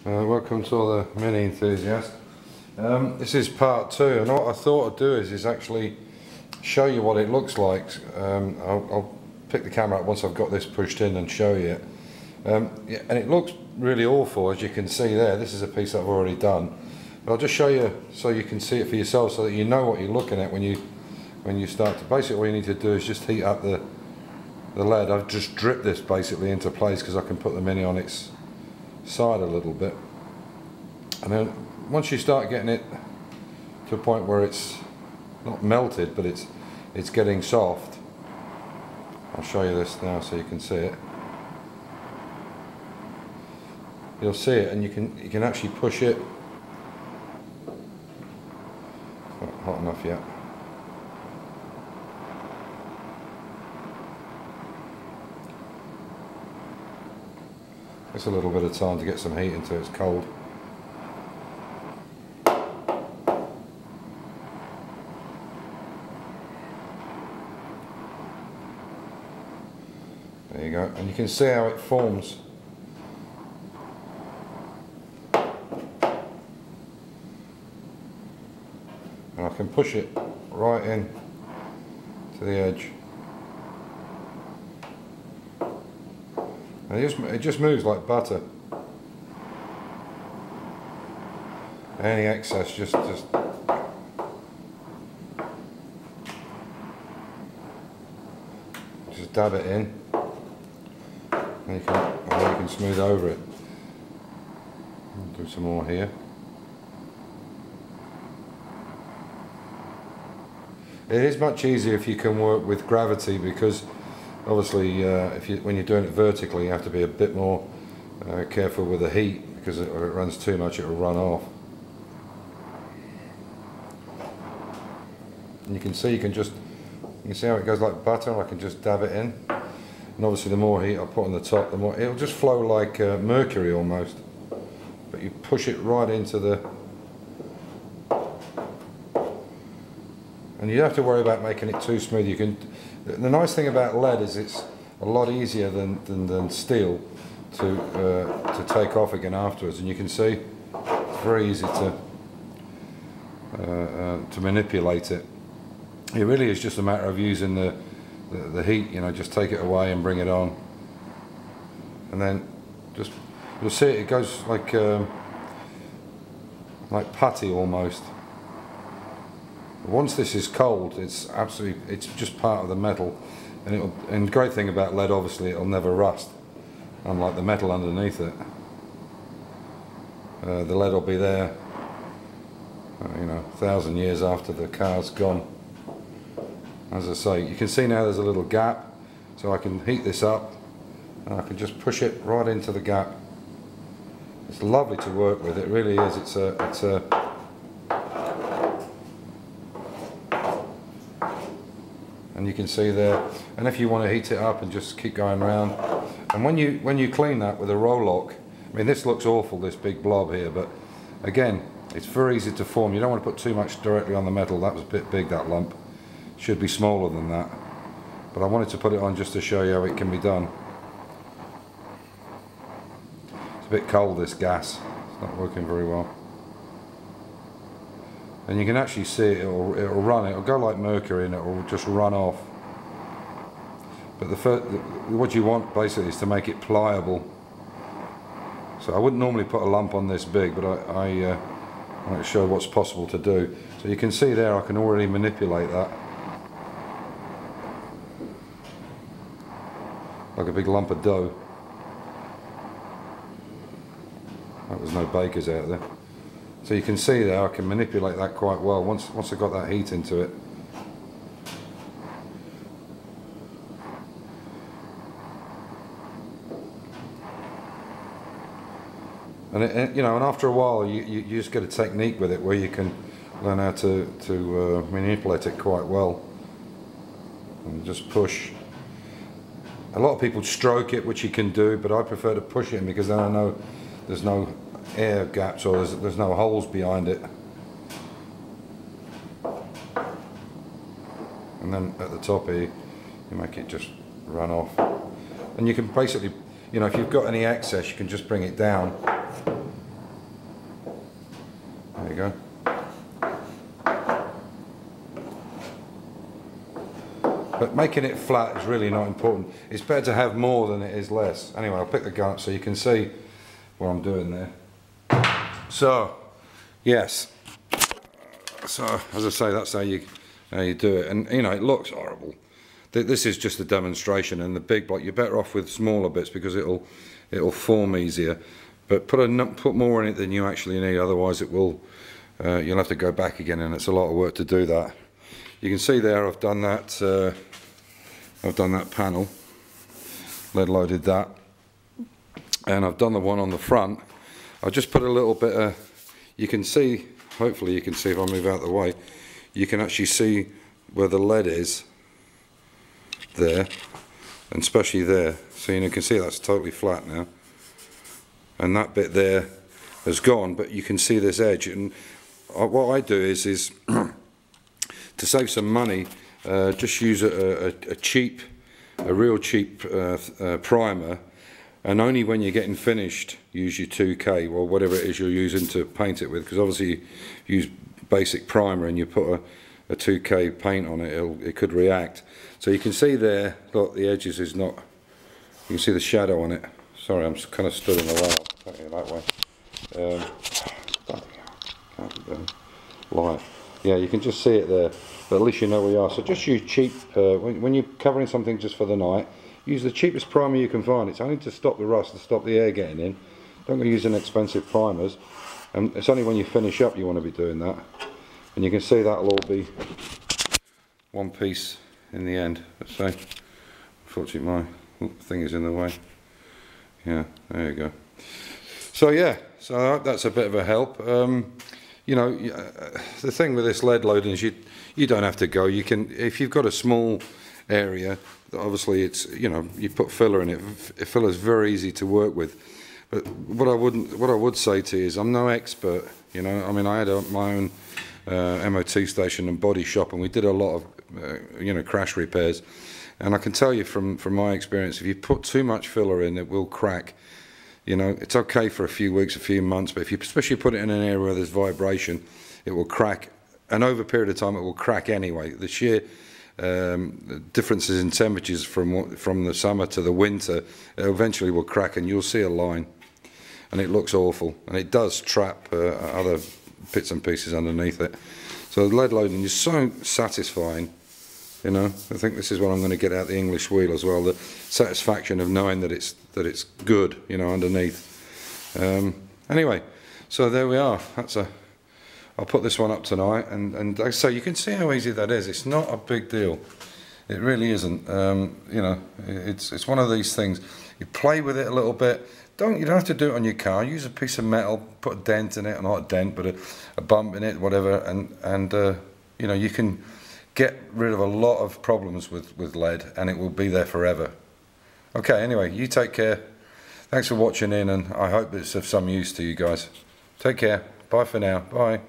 Welcome to all the mini enthusiasts. This is part two, and what I thought I'd do is actually show you what it looks like. I'll pick the camera up once I've got this pushed in and show you it. Yeah, and it looks really awful, as you can see there. This is a piece that I've already done, but I'll just show you so you can see it for yourself, so that you know what you're looking at when you start to. Basically, all you need to do is just heat up the lead. I've just dripped this basically into place because I can put the mini on its side a little bit, and then once you start getting it to a point where it's not melted but it's getting soft, I'll show you this now so you can see it. You'll see it, and you can actually push it. It's not hot enough yet. It's a little bit of time to get some heat into it. It's cold. There you go, and you can see how it forms. And I can push it right in to the edge. And it just moves like butter. Any excess just dab it in, and you can smooth over it. I'll do some more here. It is much easier if you can work with gravity, because obviously when you're doing it vertically, you have to be a bit more careful with the heat, because if it runs too much, it will run off. And you can see how it goes like butter. I can just dab it in, and obviously the more heat I put on the top, the more it'll just flow like mercury almost. But you push it right into and you don't have to worry about making it too smooth. You can. The nice thing about lead is it's a lot easier than steel to take off again afterwards, and you can see it's very easy to manipulate it. It really is just a matter of using the heat. You know, just take it away and bring it on, and then just you'll see it goes like putty almost. Once this is cold, it's just part of the metal, and the great thing about lead, obviously, it'll never rust, unlike the metal underneath it. The lead will be there, 1,000 years after the car's gone. As I say, you can see now there's a little gap, so I can heat this up, and I can just push it right into the gap. It's lovely to work with. It really is. It's a and you can see there, and if you want to heat it up and just keep going around, and when you clean that with a Roloc, I mean, this looks awful, this big blob here, but again, it's very easy to form. You don't want to put too much directly on the metal. That was a bit big, that lump. Should be smaller than that, but I wanted to put it on just to show you how it can be done. It's a bit cold, this gas. It's not working very well. And you can actually see it, it'll run, it'll go like mercury, and it'll just run off. But what you want basically is to make it pliable. So I wouldn't normally put a lump on this big, but I want to show what's possible to do. So you can see there, I can already manipulate that. Like a big lump of dough. That was no bakers out there. So you can see there, I can manipulate that quite well once I got that heat into it. And and after a while, you just get a technique with it where you can learn how to manipulate it quite well, and just push. A lot of people stroke it, which you can do, but I prefer to push it in, because then I know there's no air gaps, or there's no holes behind it. And then at the top here, you make it just run off. And you can basically, if you've got any excess, you can just bring it down There you go. But making it flat is really not important. It's better to have more than it is less. Anyway, I'll pick the gun up so you can see what I'm doing there. So, yes. So, as I say, that's how you do it. And, you know, it looks horrible. This is just a demonstration, and the big block, you're better off with smaller bits because it'll form easier. But put more in it than you actually need, otherwise it will, you'll have to go back again, and it's a lot of work to do that. You can see there I've done that panel, lead loaded that, and I've done the one on the front. I'll just put a little bit of, you can see, hopefully you can see if I move out of the way, you can actually see where the lead is there, and especially there. So you can see that's totally flat now, and that bit there has gone, but you can see this edge. And what I do is to save some money, just use a real cheap primer, and only when you're getting finished use your 2K or whatever it is you're using to paint it with, because obviously you use basic primer and you put a 2K paint on it, it could react. So you can see there, look, the edges is not, you can see the shadow on it. Sorry, I'm kind of stood in the way, I'll take it that way. Light. Yeah, you can just see it there, but at least you know where you are. So just use cheap, when you're covering something just for the night, use the cheapest primer you can find. It's only to stop the rust, to stop the air getting in. Don't go using expensive primers, and it's only when you finish up you want to be doing that. And you can see that'll all be one piece in the end. Let's say, unfortunately my thing is in the way. Yeah, there you go. So yeah, so I hope that's a bit of a help. You know, the thing with this lead loading is you don't have to go. You can, if you've got a small area, obviously it's, you know, you put filler in it. Filler's very easy to work with. But what I would say to you is, I'm no expert. You know, I mean, I had my own MOT station and body shop, and we did a lot of you know, crash repairs. And I can tell you from my experience, if you put too much filler in, it will crack. You know, it's okay for a few weeks, a few months, but if you especially put it in an area where there's vibration, it will crack. And over a period of time, it will crack anyway. The sheer differences in temperatures from the summer to the winter, it eventually will crack, and you'll see a line, and it looks awful, and it does trap other bits and pieces underneath it. So lead loading is so satisfying. You know, I think this is what I'm going to get out the English wheel as well, the satisfaction of knowing that it's good, you know, underneath. Anyway, so there we are. I'll put this one up tonight, and like I say, you can see how easy that is. It's not a big deal. It really isn't. You know, it's one of these things. You play with it a little bit. You don't have to do it on your car. Use a piece of metal, put a dent in it, or not a dent, but a bump in it, whatever, and you know, you can get rid of a lot of problems with lead, and it will be there forever. Okay, anyway, you take care. Thanks for watching in, and I hope it's of some use to you guys. Take care. Bye for now. Bye.